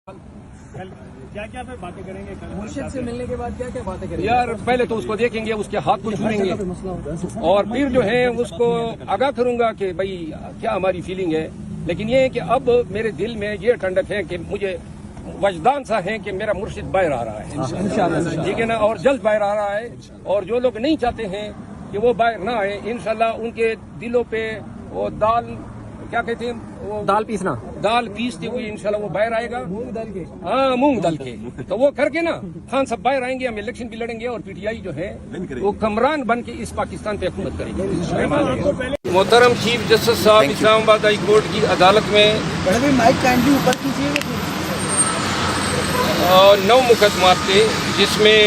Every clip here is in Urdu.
کیا کیا باتیں کریں گے مرشد سے ملنے کے بعد کیا کیا باتیں کریں گے؟ یار پہلے تو اس کو دیکھیں گے، اس کے ہاتھ کو چھوئیں گے اور پھر جو ہے اس کو آگاہ کروں گا کہ بھائی کیا ہماری فیلنگ ہے. لیکن یہ ہے کہ اب میرے دل میں یہ ٹھنڈک ہے کہ مجھے وجدان سا ہے کہ میرا مرشد باہر آ رہا ہے، ٹھیک ہے نا، اور جلد باہر آ رہا ہے. اور جو لوگ نہیں چاہتے ہیں کہ وہ باہر نہ آئے، انشاءاللہ ان کے دلوں پہ وہ دال کیا کہتے ہیں، وہ دال پیستے ہوئے انشاءاللہ وہ باہر آئے گا، ہاں مونگ دال کے. تو وہ کر کے نا خان صاحب باہر آئیں گے، ہم الیکشن بھی لڑیں گے اور پی ٹی آئی جو ہے وہ کمران بن کے اس پاکستان پہ حکومت کریں گے. محترم چیف جسٹس صاحب اسلام آباد ہائی کورٹ کی عدالت میں 9 مقدمات تھے، جس میں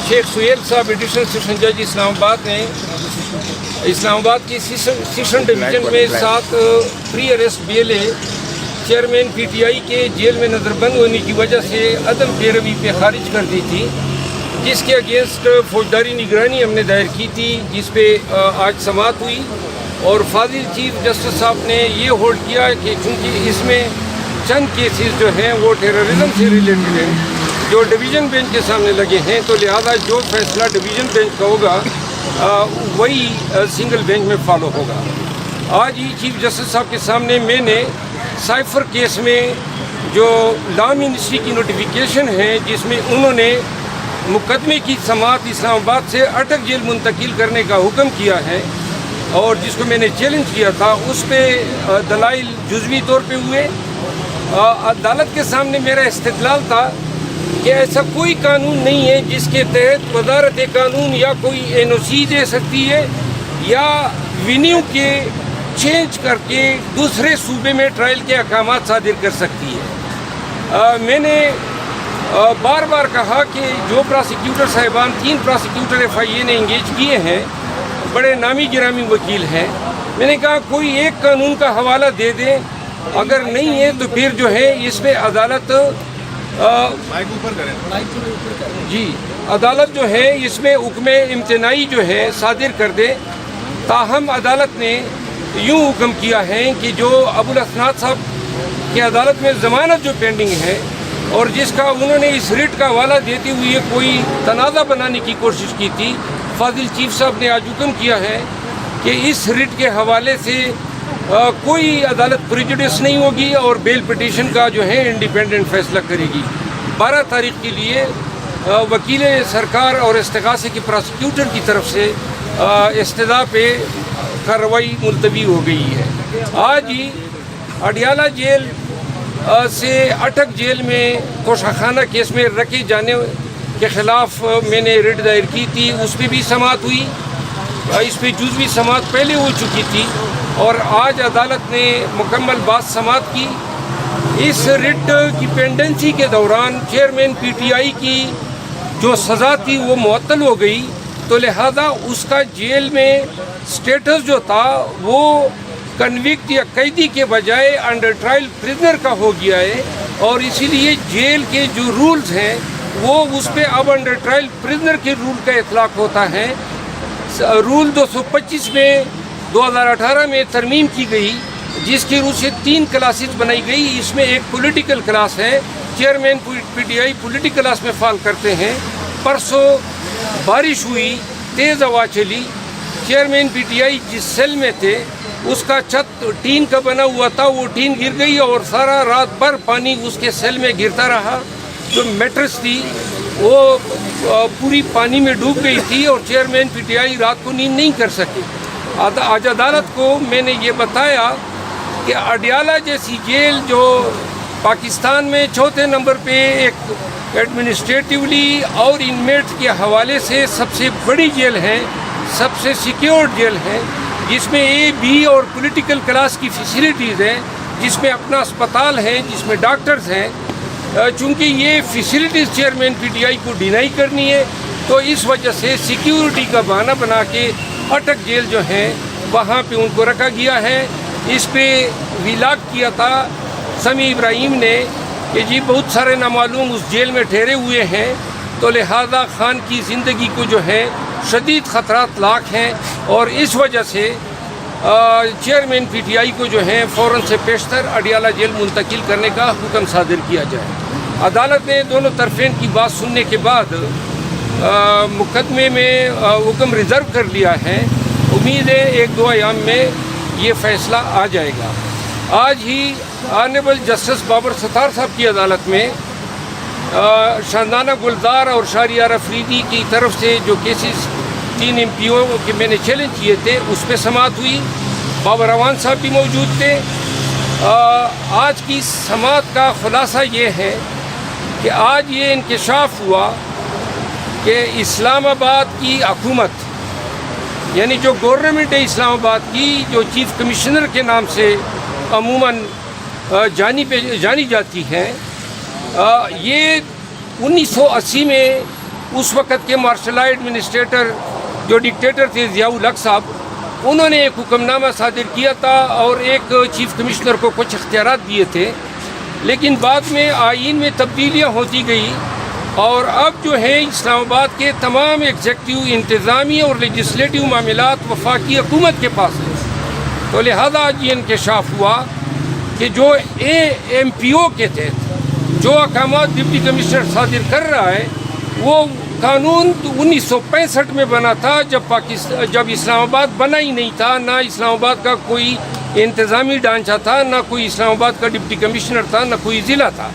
شیخ سہیل صاحب ایڈیشنل سیشن جج اسلام آباد نے اسلام آباد کی سیشن ڈویژن میں 7 pre arrest bail chairman P T I کے جیل میں نظر بند ہونے کی وجہ سے عدم پیروی پہ خارج کر دی تھی، جس کے اگینسٹ فوجداری نگرانی ہم نے دائر کی تھی، جس پہ آج سماعت ہوئی. اور فاضل چیف جسٹس صاحب نے یہ ہولڈ کیا کہ چونکہ اس میں چند کیسز جو ہیں وہ ٹیررزم سے ریلیٹڈ ہیں جو ڈویژن بینچ کے سامنے لگے ہیں، تو لہذا جو فیصلہ ڈویژن بینچ کا ہوگا وہی سنگل بینچ میں فالو ہوگا. آج ہی چیف جسٹس صاحب کے سامنے میں نے سائفر کیس میں جو لا منسٹری کی نوٹیفیکیشن ہے، جس میں انہوں نے مقدمے کی سماعت اسلام آباد سے اٹک جیل منتقل کرنے کا حکم کیا ہے، اور جس کو میں نے چیلنج کیا تھا، اس پہ دلائل جزوی طور پہ ہوئے. عدالت کے سامنے میرا استدلال تھا کہ ایسا کوئی قانون نہیں ہے جس کے تحت وزارت قانون یا کوئی این او سی دے سکتی ہے یا وینیو کے چینج کر کے دوسرے صوبے میں ٹرائل کے احکامات صادر کر سکتی ہے. میں نے بار بار کہا کہ جو پراسیکیوٹر صاحبان 3 پراسیکیوٹر ایف آئی اے نے انگیج کیے ہیں، بڑے نامی گرامی وکیل ہیں، میں نے کہا کوئی ایک قانون کا حوالہ دے دیں، اگر نہیں ہے تو پھر جو ہے اس پہ عدالت عدالت جو ہے اس میں حکم امتناعی جو ہے صادر کر دے. تاہم عدالت نے یوں حکم کیا ہے کہ جو ابوالاسناد صاحب کی عدالت میں ضمانت جو پینڈنگ ہے اور جس کا انہوں نے اس ریٹ کا حوالہ دیتے ہوئے کوئی تنازع بنانے کی کوشش کی تھی، فاضل چیف صاحب نے آج حکم کیا ہے کہ اس ریٹ کے حوالے سے کوئی عدالت پریجوڈس نہیں ہوگی اور بیل پٹیشن کا جو ہے انڈیپینڈنٹ فیصلہ کرے گی. 12 تاریخ کے لیے وکیل سرکار اور استغاثے کے پراسیکیوٹر کی طرف سے استدعا پہ کارروائی ملتوی ہو گئی ہے. آج ہی اڈیالہ جیل سے اٹک جیل میں توشہ خانہ کیس میں رکھے جانے کے خلاف میں نے ریٹ دائر کی تھی، اس پہ بھی سماعت ہوئی. اس پہ جزوی سماعت پہلے ہو چکی تھی اور آج عدالت نے مکمل بات سماعت کی. اس ریٹ کی پینڈنسی کے دوران چیئرمین پی ٹی آئی کی جو سزا تھی وہ معطل ہو گئی، تو لہذا اس کا جیل میں سٹیٹس جو تھا وہ کنوکٹ یا قیدی کے بجائے انڈر ٹرائل پرزنر کا ہو گیا ہے، اور اسی لیے جیل کے جو رولز ہیں وہ اس پہ اب انڈر ٹرائل پرزنر کے رول کا اطلاق ہوتا ہے. رول 225 میں 2018 میں ترمیم کی گئی، جس کی روح سے 3 کلاسز بنائی گئی. اس میں ایک پولیٹیکل کلاس ہے، چیئرمین پی ٹی آئی پولیٹیکل کلاس میں فال کرتے ہیں. پرسوں بارش ہوئی، تیز ہوا چلی، چیئرمین پی ٹی آئی جس سیل میں تھے اس کا چھت ٹین کا بنا ہوا تھا، وہ ٹین گر گئی اور سارا رات بھر پانی اس کے سیل میں گرتا رہا. جو میٹرس تھی وہ پوری پانی میں ڈوب گئی تھی اور چیئرمین پی ٹی آئی رات کو نیند نہیں کر سکے. آج عدالت کو میں نے یہ بتایا کہ اڈیالہ جیسی جیل جو پاکستان میں 4تھے نمبر پہ ایک ایڈمنسٹریٹیولی اور انمیٹ کے حوالے سے سب سے بڑی جیل ہے، سب سے سیکیورڈ جیل ہے، جس میں اے بی اور پولیٹیکل کلاس کی فیسیلیٹیز ہیں، جس میں اپنا اسپتال ہے، جس میں ڈاکٹرز ہیں. چونکہ یہ فیسیلیٹیز چیئرمین پی ٹی آئی کو ڈینائی کرنی ہے، تو اس وجہ سے سیکیورٹی کا بہانہ بنا کے اٹک جیل جو ہے وہاں پہ ان کو رکھا گیا ہے. اس پہ ویلاگ کیا تھا سمیع ابراہیم نے کہ جی بہت سارے نامعلوم اس جیل میں ٹھہرے ہوئے ہیں، تو لہذا خان کی زندگی کو جو ہے شدید خطرات لاحق ہیں، اور اس وجہ سے چیئرمین پی ٹی آئی کو جو ہے فوراً سے پیشتر اڈیالہ جیل منتقل کرنے کا حکم صادر کیا جائے۔ عدالت نے دونوں طرفین کی بات سننے کے بعد مقدمے میں حکم ریزرو کر لیا ہے۔ امید ہے 1-2 ایام میں یہ فیصلہ آ جائے گا۔ آج ہی آنریبل جسٹس بابر ستار صاحب کی عدالت میں شاندانہ گلزار اور شہریار افریدی کی طرف سے جو کیسز 3 MP کے میں نے چیلنج کیے تھے اس پہ سماعت ہوئی۔ بابر اعوان صاحب بھی موجود تھے۔ آج کی سماعت کا خلاصہ یہ ہے کہ آج یہ انکشاف ہوا کہ اسلام آباد کی حکومت یعنی جو گورنمنٹ ہے اسلام آباد کی جو چیف کمشنر کے نام سے عموماً جانی جاتی ہے، یہ 1980 میں اس وقت کے مارشل لا ایڈمنسٹریٹر جو ڈکٹیٹر تھے ضیاء الحق صاحب، انہوں نے ایک حکم نامہ صادر کیا تھا اور ایک چیف کمشنر کو کچھ اختیارات دیے تھے، لیکن بعد میں آئین میں تبدیلیاں ہوتی گئی اور اب جو ہے اسلام آباد کے تمام ایگزیکٹو، انتظامی اور لیجسلیٹو معاملات وفاقی حکومت کے پاس ہیں۔ تو لہذا آج یہ انکشاف ہوا کہ جو AMPO کے تحت جو احکامات ڈپٹی کمشنر صادر کر رہا ہے وہ قانون 1965 میں بنا تھا جب اسلام آباد بنا ہی نہیں تھا، نہ اسلام آباد کا کوئی انتظامی ڈھانچہ تھا، نہ کوئی اسلام آباد کا ڈپٹی کمشنر تھا، نہ کوئی ضلع تھا۔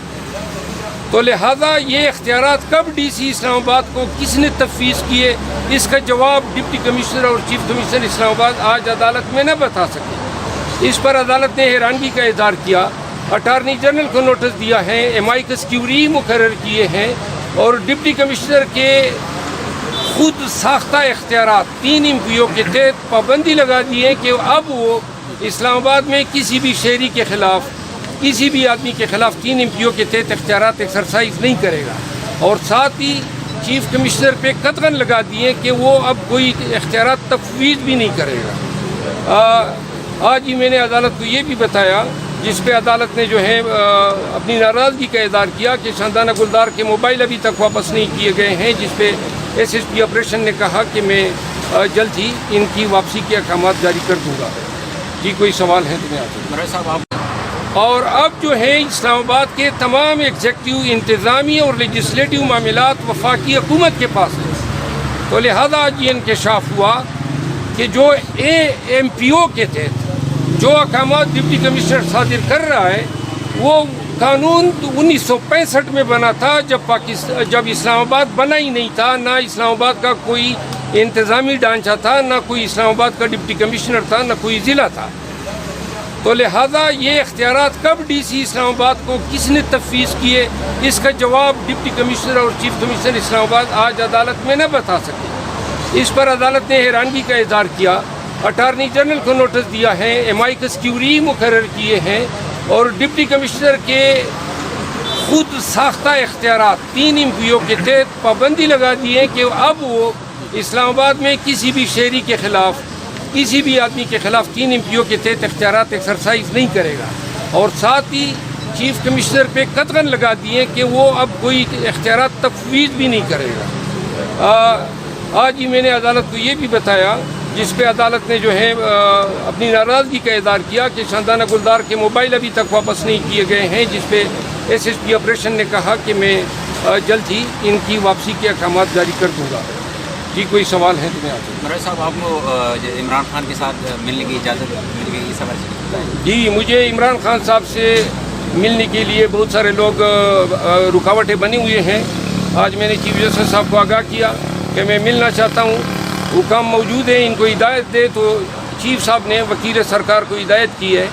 تو لہذا یہ اختیارات کب ڈی سی اسلام آباد کو کس نے تفویض کیے، اس کا جواب ڈپٹی کمشنر اور چیف کمشنر اسلام آباد آج عدالت میں نہ بتا سکے۔ اس پر عدالت نے حیرانگی کا اظہار کیا، اٹارنی جنرل کو نوٹس دیا ہے، امائکس کیوری مقرر کیے ہیں اور ڈپٹی کمشنر کے خود ساختہ اختیارات 3 MP کے تحت پابندی لگا دی ہے کہ اب وہ اسلام آباد میں کسی بھی شہری کے خلاف، کسی بھی آدمی کے خلاف 3 MP کے تحت اختیارات ایکسرسائز نہیں کرے گا، اور ساتھ ہی چیف کمشنر پہ قطعاً لگا دیے کہ وہ اب کوئی اختیارات تفویض بھی نہیں کرے گا۔ آج ہی میں نے عدالت کو یہ بھی بتایا، جس پہ عدالت نے جو ہے اپنی ناراضگی کا اظہار کیا کہ شاندانہ گلزار کے موبائل ابھی تک واپس نہیں کیے گئے ہیں، جس پہ SSP آپریشن نے کہا کہ میں جلد ہی ان کی واپسی کے احکامات جاری کر دوں گا۔ جی کوئی سوال ہے تو میں آپ اور اب جو ہے اسلام آباد کے تمام ایگزیکٹو، انتظامی اور لیجسلیٹو معاملات وفاقی حکومت کے پاس ہیں۔ تو لہذا آج یہ انکشاف ہوا کہ جو AMPO کے تحت جو احکامات ڈپٹی کمشنر صادر کر رہا ہے وہ قانون 1965 میں بنا تھا جب اسلام آباد بنا ہی نہیں تھا، نہ اسلام آباد کا کوئی انتظامی ڈھانچہ تھا، نہ کوئی اسلام آباد کا ڈپٹی کمشنر تھا، نہ کوئی ضلع تھا۔ تو لہذا یہ اختیارات کب ڈی سی اسلام آباد کو کس نے تفویض کیے، اس کا جواب ڈپٹی کمشنر اور چیف کمشنر اسلام آباد آج عدالت میں نہ بتا سکے۔ اس پر عدالت نے حیرانگی کا اظہار کیا، اٹارنی جنرل کو نوٹس دیا ہے، امائکس کیوری مقرر کیے ہیں اور ڈپٹی کمشنر کے خود ساختہ اختیارات 3 MP کے تحت پابندی لگا دی ہے کہ اب وہ اسلام آباد میں کسی بھی شہری کے خلاف، کسی بھی آدمی کے خلاف 3 MP کے تحت اختیارات ایکسرسائز نہیں کرے گا، اور ساتھ ہی چیف کمشنر پہ قطعاً لگا دیے کہ وہ اب کوئی اختیارات تفویض بھی نہیں کرے گا۔ آج ہی میں نے عدالت کو یہ بھی بتایا، جس پہ عدالت نے جو ہے اپنی ناراضگی کا اظہار کیا کہ شاندانہ گلزار کے موبائل ابھی تک واپس نہیں کیے گئے ہیں، جس پہ SSP آپریشن نے کہا کہ میں جلد ہی ان کی واپسی کے احکامات جاری کر دوں گا۔ جی کوئی سوال ہے تو میں آپ مراد صاحب، آپ کو عمران خان کے ساتھ ملنے کی اجازت مل گئی اس حوالے سے بتائیں؟ جی مجھے عمران خان صاحب سے ملنے کے لیے بہت سارے لوگ رکاوٹیں بنی ہوئے ہیں۔ آج میں نے چیف جسٹس صاحب کو آگاہ کیا کہ میں ملنا چاہتا ہوں، حکام موجود ہیں، ان کو ہدایت دے، تو چیف صاحب نے وکیل سرکار کو ہدایت کی ہے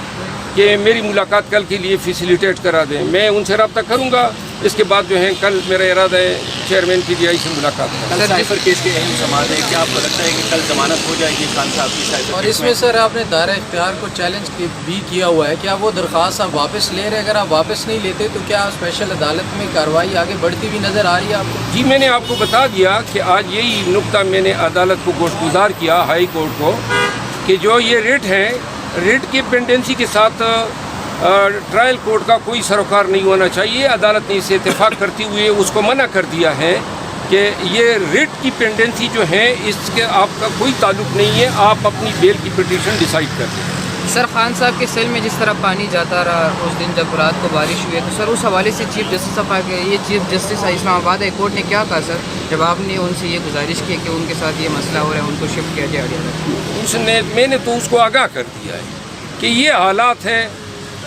کہ میری ملاقات کل کے لیے فیسیلیٹیٹ کرا دیں۔ میں ان سے رابطہ کروں گا، اس کے بعد جو ہے کل میرا ارادہ ہے چیئرمین PTI سے ملاقات کرنا۔ سائفر کیس کے اہم سوال ہے، کیا آپ کو لگتا ہے کہ کل ضمانت ہو جائے گی خان صاحب کی سائفر؟ اور اس میں سر آپ نے دائرہ اختیار کو چیلنج بھی کیا ہوا ہے، کیا وہ درخواست آپ واپس لے رہے ہیں؟ اگر آپ واپس نہیں لیتے تو کیا اسپیشل عدالت میں کارروائی آگے بڑھتی ہوئی نظر آ رہی ہے آپ کو؟ جی میں نے آپ کو بتا دیا کہ آج یہی نقطہ میں نے عدالت کو گوشتگزار کیا، ہائی کورٹ کو، کہ جو یہ ریٹ ہے، ریٹ کی پینڈنسی کے ساتھ ٹرائل کورٹ کا کوئی سروکار نہیں ہونا چاہیے۔ عدالت نے اسے اتفاق کرتے ہوئے اس کو منع کر دیا ہے، کہ یہ ریٹ کی پینڈنسی جو ہے اس کے آپ کا کوئی تعلق نہیں ہے، آپ اپنی بیل کی پٹیشن ڈیسائیڈ کر دیں۔ سر خان صاحب کے سیل میں جس طرح پانی جاتا رہا اس دن جب رات کو بارش ہوئی ہے، تو سر اس حوالے سے چیف جسٹس صاحب کہ یہ چیف جسٹس اسلام آباد ہائی کورٹ نے کیا کہا سر جب آپ نے ان سے یہ گزارش کی کہ ان کے ساتھ یہ مسئلہ ہو رہا ہے ان کو شفٹ کیا جائے؟ میں نے تو اس کو آگاہ کر دیا ہے کہ یہ حالات ہیں،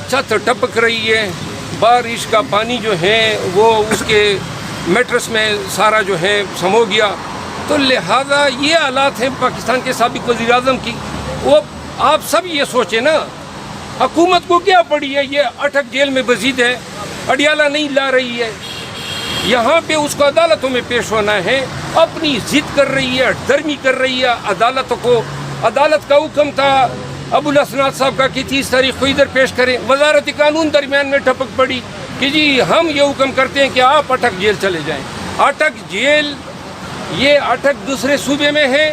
چھت ٹپک رہی ہے، بارش کا پانی جو ہے وہ اس کے میٹرس میں سارا جو ہے سمو گیا، تو لہذا یہ حالات ہیں پاکستان کے سابق وزیر اعظم کی۔ وہ آپ سب یہ سوچیں نا، حکومت کو کیا پڑی ہے، یہ اٹک جیل میں مزید ہے، اڈیالہ نہیں لا رہی ہے، یہاں پہ اس کو عدالتوں میں پیش ہونا ہے، اپنی ضد کر رہی ہے، درمی کر رہی ہے عدالتوں کو۔ عدالت کا حکم تھا ابو الاسناد صاحب کا کہ 30 تاریخ کو ادھر پیش کریں، وزارت قانون درمیان میں ٹپک پڑی کہ جی ہم یہ حکم کرتے ہیں کہ آپ اٹک جیل چلے جائیں۔ اٹک جیل یہ اٹک دوسرے صوبے میں ہے،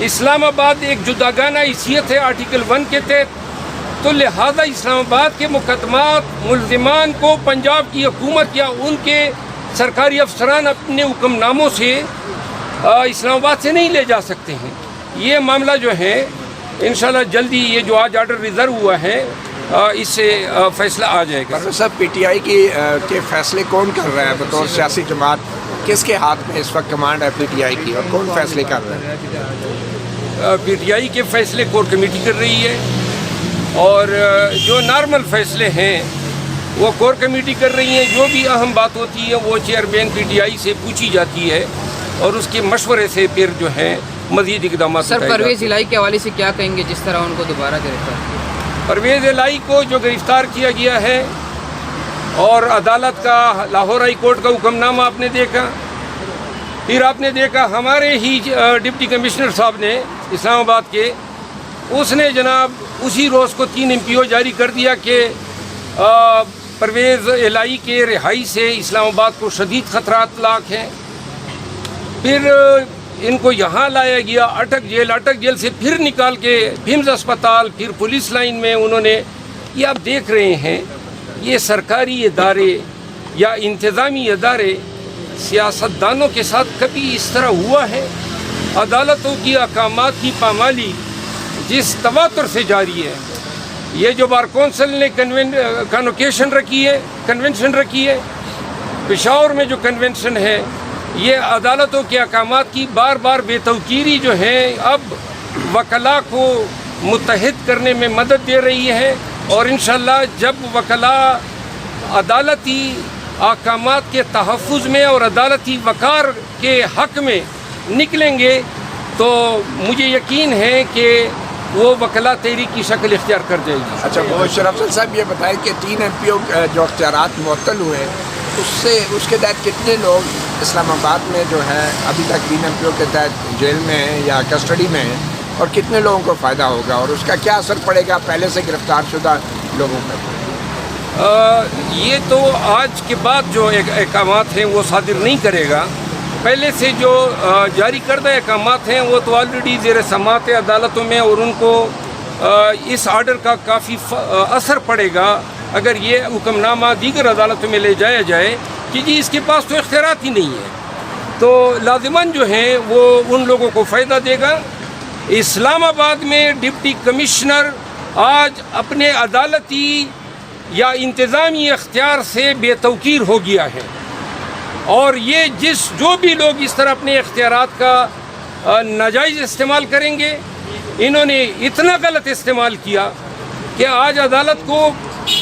اسلام آباد ایک جداگانہ حیثیت ہے آرٹیکل 1 کے تحت، تو لہذا اسلام آباد کے مقدمات ملزمان کو پنجاب کی حکومت یا ان کے سرکاری افسران اپنے حکم ناموں سے اسلام آباد سے نہیں لے جا سکتے ہیں۔ یہ معاملہ جو ہے انشاءاللہ جلدی یہ جو آج آرڈر ریزرو ہوا ہے اس سے فیصلہ آ جائے گا۔ پروفیسر صاحب، پی ٹی آئی کے فیصلے کون کر رہا ہے بطور سیاسی جماعت؟ کس کے ہاتھ میں اس وقت کمانڈ ہے پی ٹی آئی کی اور کون فیصلے کر رہا ہے؟ پی ٹی آئی کے فیصلے کور کمیٹی کر رہی ہے، اور جو نارمل فیصلے ہیں وہ کور کمیٹی کر رہی ہیں۔ جو بھی اہم بات ہوتی ہے وہ چیئرمین پی ٹی آئی سے پوچھی جاتی ہے اور اس کے مشورے سے پھر جو ہے مزید اقدامات سر اٹھائے جاتے ہیں۔ پرویز الہی کے حوالے سے کیا کہیں گے جس طرح ان کو دوبارہ گرفتار؟ پرویز الہی کو جو گرفتار کیا گیا ہے اور عدالت کا لاہور ہائی کورٹ کا حکم نامہ آپ نے دیکھا، پھر آپ نے دیکھا ہمارے ہی ڈپٹی کمشنر صاحب نے اسلام آباد کے، اس نے جناب اسی روز کو 3 MPO جاری کر دیا کہ پرویز الہی کے رہائی سے اسلام آباد کو شدید خطرات لاحق ہیں۔ پھر ان کو یہاں لایا گیا اٹک جیل سے پھر نکال کے بھیمز اسپتال، پھر پولیس لائن میں انہوں نے، یہ آپ دیکھ رہے ہیں یہ سرکاری ادارے یا انتظامی ادارے سیاستدانوں کے ساتھ کبھی اس طرح ہوا ہے؟ عدالتوں کی احکامات کی پامالی جس تواتر سے جاری ہے، یہ جو بار کونسل نے کنونشن رکھی ہے پشاور میں جو کنونشن ہے، یہ عدالتوں کے احکامات کی بار بار بے توقیری جو ہے اب وکلاء کو متحد کرنے میں مدد دے رہی ہے، اور انشاءاللہ جب وکلاء عدالتی احکامات کے تحفظ میں اور عدالتی وقار کے حق میں نکلیں گے تو مجھے یقین ہے کہ وہ وکلاء تحریک کی شکل اختیار کر جائے گی۔ اچھا، مبشر افضل صاحب یہ بتائیں کہ 3 MPO جو اختیارات معطل ہوئے اس کے تحت کتنے لوگ اسلام آباد میں جو ہے ابھی تک 3 MPO کے تحت جیل میں ہیں یا کسٹڈی میں ہیں، اور کتنے لوگوں کو فائدہ ہوگا اور اس کا کیا اثر پڑے گا پہلے سے گرفتار شدہ لوگوں پر؟ یہ تو آج کے بعد جو احکامات ہیں وہ صادر نہیں کرے گا، پہلے سے جو جاری کردہ احکامات ہیں وہ تو آلریڈی زیر سماعت عدالتوں میں، اور ان کو اس آرڈر کا کافی اثر پڑے گا اگر یہ حکم نامہ دیگر عدالتوں میں لے جایا جائے کہ جی اس کے پاس تو اختیارات ہی نہیں ہے، تو لازماً جو ہیں وہ ان لوگوں کو فائدہ دے گا۔ اسلام آباد میں ڈپٹی کمشنر آج اپنے عدالتی یا انتظامی اختیار سے بے توقیر ہو گیا ہے، اور یہ جو بھی لوگ اس طرح اپنے اختیارات کا ناجائز استعمال کریں گے، انہوں نے اتنا غلط استعمال کیا کہ آج عدالت کو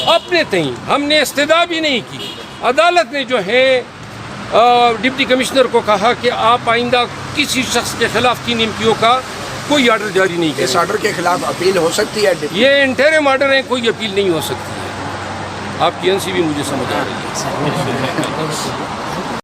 اپنے تئیں ہم نے استدعا بھی نہیں کی، عدالت نے جو ہے ڈپٹی کمشنر کو کہا کہ آپ آئندہ کسی شخص کے خلاف 3 MPO کا کوئی آرڈر جاری نہیں کریں۔ اس آرڈر کے خلاف اپیل ہو سکتی ہے؟ یہ انٹرم آرڈر ہے، کوئی اپیل نہیں ہو سکتی ہے۔ آپ کی NCB مجھے سمجھ آ رہی ہے۔